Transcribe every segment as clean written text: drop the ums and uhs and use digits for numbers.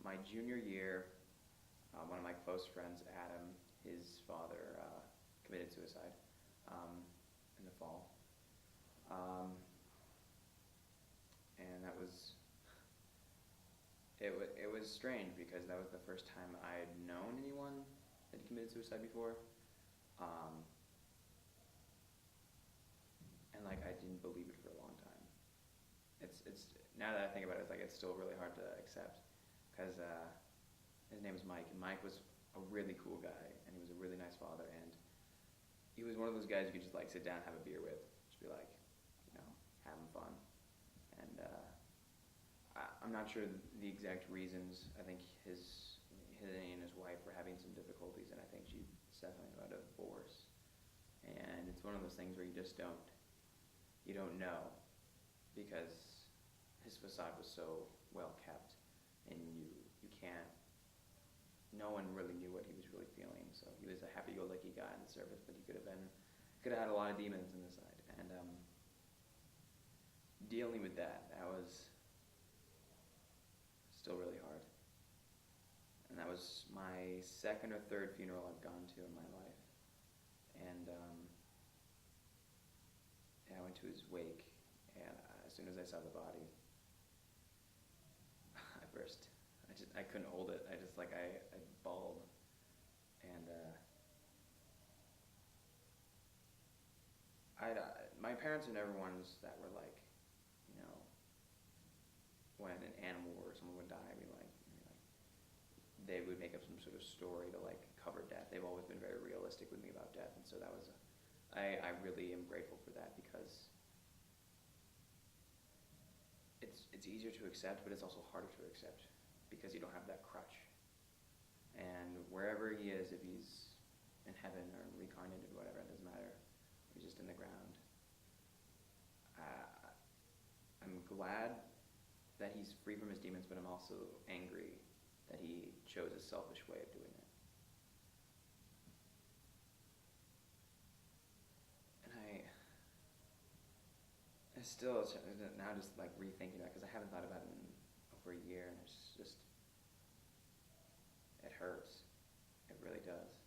my junior year, one of my close friends, Adam, his father committed suicide in the fall. And that was, it was strange because that was the first time I had known anyone that had committed suicide before. And like I didn't believe it for a long time. It's now that I think about it, it's like it's still really hard to accept because his name was Mike, and Mike was a really cool guy, and he was a really nice father, and he was one of those guys you could just like sit down and have a beer with, just be like, you know, having fun. And I'm not sure the exact reasons. I think he and his wife were having some difficulties, and I think she's definitely about a divorce. And it's one of those things where you just you don't know, because his facade was so well kept, and you can't. No one really knew what he was really feeling. So he was a happy-go-lucky guy on the surface, but he could have had a lot of demons inside. And dealing with that was still really hard. And that was my second or third funeral I've gone to in my life. And I went to his wake, and as soon as I saw the body, I burst. I couldn't hold it. I bawled. And my parents are never ones that were like, you know, when an animal or someone would die, they would make up some sort of story to like cover death. They've always been very realistic with me about death, and so that was I really am grateful for that, because it's easier to accept, but it's also harder to accept because you don't have that crutch. And wherever he is, if he's in heaven or reincarnated or whatever, it doesn't matter. He's just in the ground. I'm glad that he's free from his demons, but I'm also angry that he chose a selfish way of doing it. And I still, now just like rethinking that, because I haven't thought about it in over a year, and it's just, it hurts. It really does.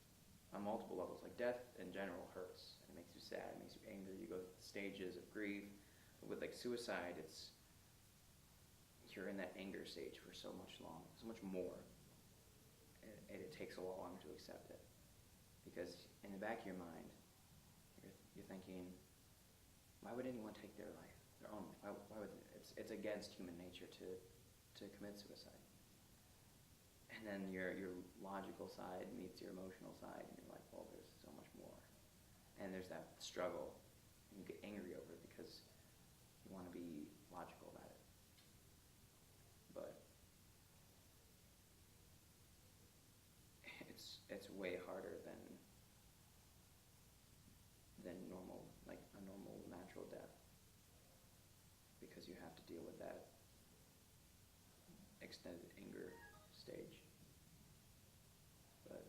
On multiple levels. Like death in general hurts. It makes you sad, it makes you angry, you go through stages of grief. But with like suicide, you're in that anger stage for so much more. It takes a lot longer to accept it. Because in the back of your mind, you're thinking, why would anyone take their life, their own life? Why would it's against human nature to commit suicide. And then your logical side meets your emotional side, and you're like, well, there's so much more. And there's that struggle, and you get angry over it because you want to be logical about it. But it's way harder than normal, like a normal natural death, because you have to deal with that extended anger stage. But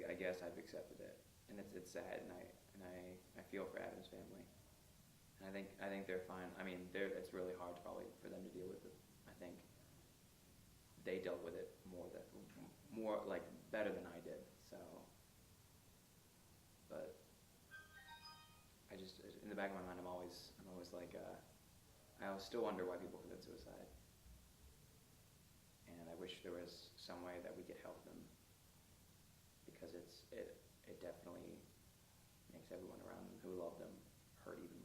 I guess I've accepted it, and it's sad, and I feel for Adam's family, and I think they're fine. I mean, it's really hard probably for them to deal with it. I think they dealt with it more like better than I did. So, but I just, in the back of my mind, I'm always like, I still wonder why people commit suicide. And I wish there was some way that we could help them, because it definitely makes everyone around them who love them hurt even more.